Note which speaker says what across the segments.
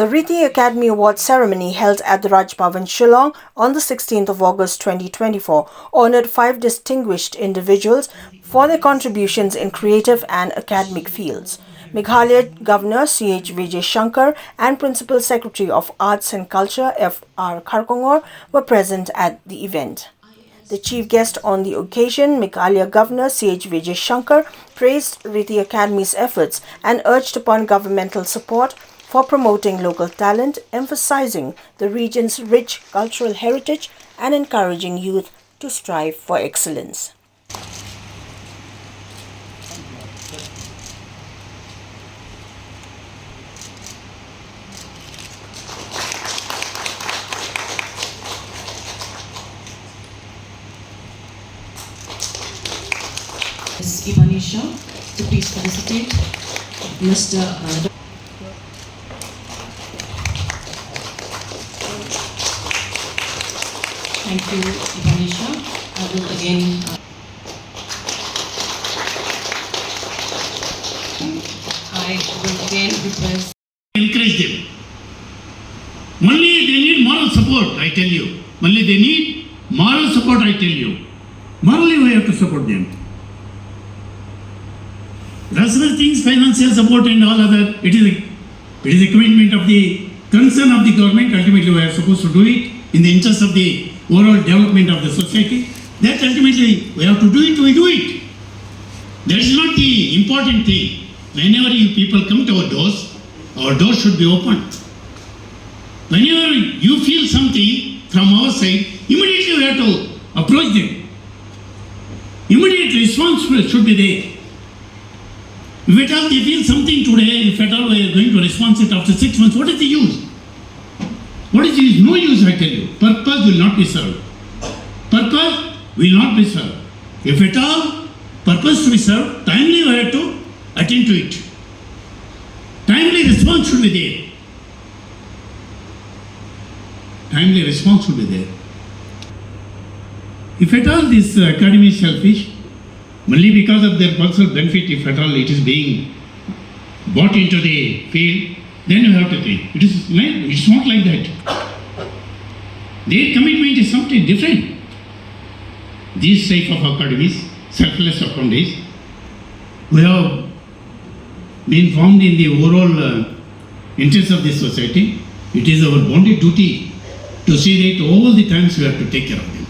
Speaker 1: The Riti Academy Award Ceremony held at the Raj Bhavan, Shillong on the 16th of August 2024 honoured 5 distinguished individuals for their contributions in creative and academic fields. Meghalaya Governor C.H. Vijay Shankar and Principal Secretary of Arts and Culture F.R. Kharkongor were present at the event. The chief guest on the occasion, Meghalaya Governor C.H. Vijay Shankar, praised Riti Academy's efforts and urged upon governmental support for promoting local talent, emphasizing the region's rich cultural heritage and encouraging youth to strive for excellence.
Speaker 2: Ms. Ivanisha to please felicitate Mr. Thank you, Ivanisha. I will again request.
Speaker 3: Encourage them. Only they need moral support, I tell you. Only they need moral support, I tell you. Morally we have to support them. Rest of the things, financial support and all other, it is a commitment of the concern of the government. Ultimately we are supposed to do it in the interest of the overall development of the society. That ultimately we have to do it, we do it. That is not the important thing. Whenever you people come to our doors should be open. Whenever you feel something from our side, immediately we have to approach them. Immediate response should be there. If at all they feel something today, if at all we are going to respond it after 6 months, what is the use? What is the use? No use, I tell you. Purpose will not be served. Purpose will not be served. If at all purpose to be served, timely we have to attend to it. Timely response should be there. Timely response should be there. If at all this academy is selfish, only because of their personal benefit, if at all it is being brought into the field, then you have to think. It's not like that. Their commitment is something different. These type of academies, selfless academies, we have been formed in the overall interest of the society. It is our bonded duty to see that all the times we have to take care of them.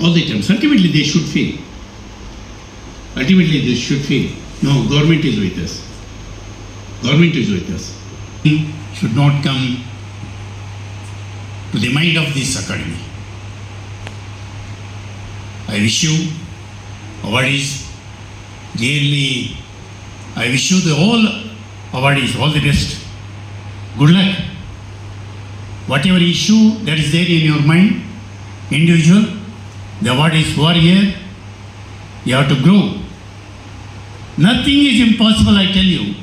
Speaker 3: All the times. Ultimately they should feel. Ultimately they should feel, no, government is with us. Government is with us. Should not come to the mind of this academy. I wish you awardees, dearly, I wish you the all awardees all the best. Good luck. Whatever issue that is there in your mind, individual, the awardees who are here, you have to grow. Nothing is impossible, I tell you.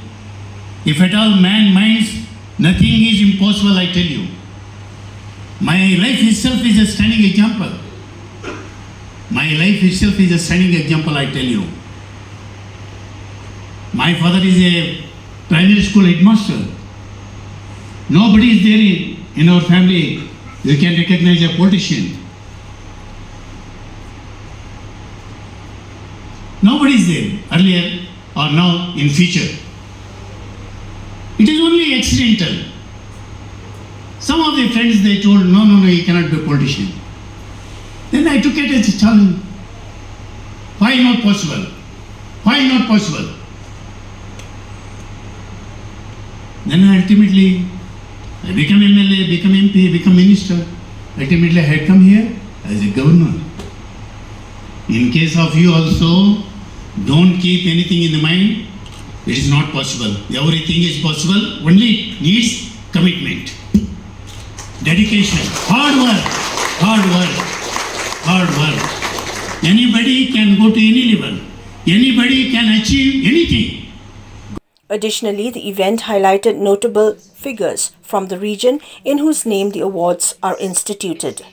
Speaker 3: If at all man minds, nothing is impossible, I tell you. My life itself is a standing example. My life itself is a standing example, I tell you. My father is a primary school headmaster. Nobody is there in our family you can recognize a politician. Nobody is there earlier or now in future. It is only accidental. Some of the friends they told, no, you cannot be a politician. Then I took it as a challenge. Why not possible? Why not possible? Then ultimately I become MLA, become MP, become minister. Ultimately I had come here as a governor. In case of you also, don't keep anything in the mind. It is not possible. Everything is possible. Only it needs commitment, dedication, hard work. Anybody can go to any level. Anybody can achieve anything.
Speaker 1: Additionally, the event highlighted notable figures from the region in whose name the awards are instituted.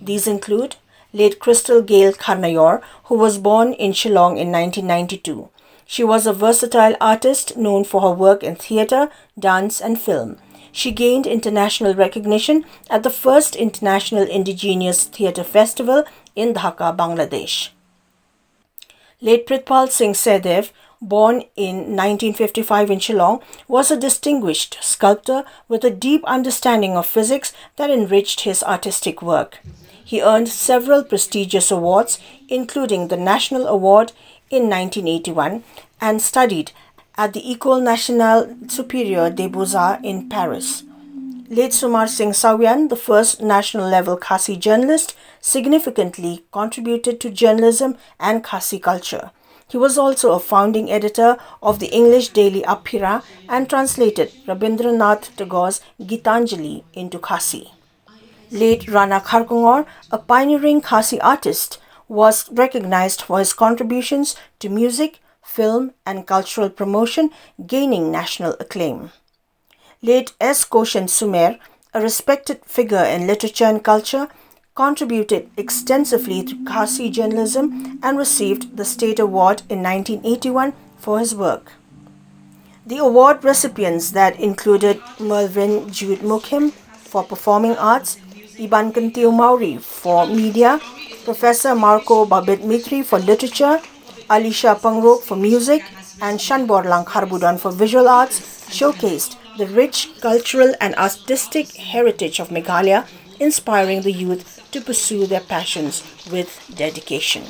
Speaker 1: These include late Crystal Gayle Kharnayor, who was born in Shillong in 1992. She was a versatile artist known for her work in theatre, dance and film. She gained international recognition at the first International Indigenous Theatre Festival in Dhaka, Bangladesh. Late Prithpal Singh Sehdev, born in 1955 in Shillong, was a distinguished sculptor with a deep understanding of physics that enriched his artistic work. He earned several prestigious awards, including the National Award in 1981, and studied at the École Nationale Supérieure des Beaux-Arts in Paris. Late Sumar Singh Sawian, the first national-level Khasi journalist, significantly contributed to journalism and Khasi culture. He was also a founding editor of the English daily Abhira and translated Rabindranath Tagore's Gitanjali into Khasi. Late Rana Kharkongor, a pioneering Khasi artist, was recognized for his contributions to music, film, and cultural promotion, gaining national acclaim. Late S. Koshan Sumer, a respected figure in literature and culture, contributed extensively to Khasi journalism and received the State Award in 1981 for his work. The award recipients that included Mervyn Jude Mukhim for Performing Arts, Iban Kantiu Mauri for Media, Professor Marco Babit Mitri for Literature, Alisha Pangrok for Music, and Shanborlang Kharbudan for Visual Arts showcased the rich cultural and artistic heritage of Meghalaya, inspiring the youth to pursue their passions with dedication.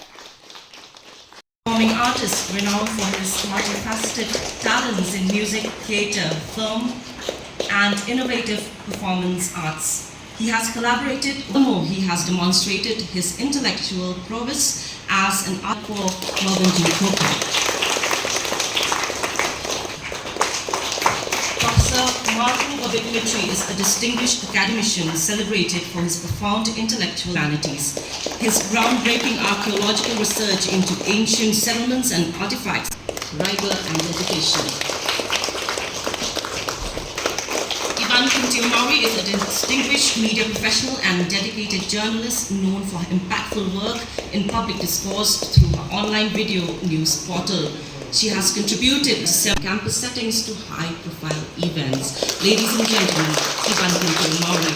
Speaker 2: Performing artist renowned for his multifaceted talents in music, theatre, film, and innovative performance arts. He has collaborated, he has demonstrated his intellectual prowess as an art for Melbourne Professor Marco Babit Mitri is a distinguished academician celebrated for his profound intellectual humanities. His groundbreaking archaeological research into ancient settlements and artifacts, rigor and dedication. Ivan Kintiu Mauri is a distinguished media professional and dedicated journalist known for her impactful work in public discourse through her online video news portal. She has contributed to several campus settings to high-profile events. Ladies and gentlemen, Ivan Kintiu Mauri.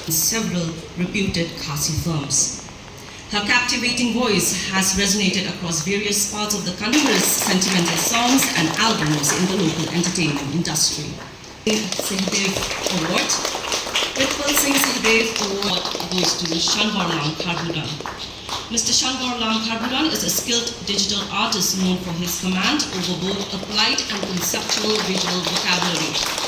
Speaker 2: Several reputed Khasi firms. Her captivating voice has resonated across various parts of the country, sentimental songs and albums in the local entertainment industry. Sehdev Award. Prithpal Singh Sehdev Award goes to Shanborlang Kharbudan. Mr. Shanborlang Kharbudan is a skilled digital artist known for his command over both applied and conceptual visual vocabulary.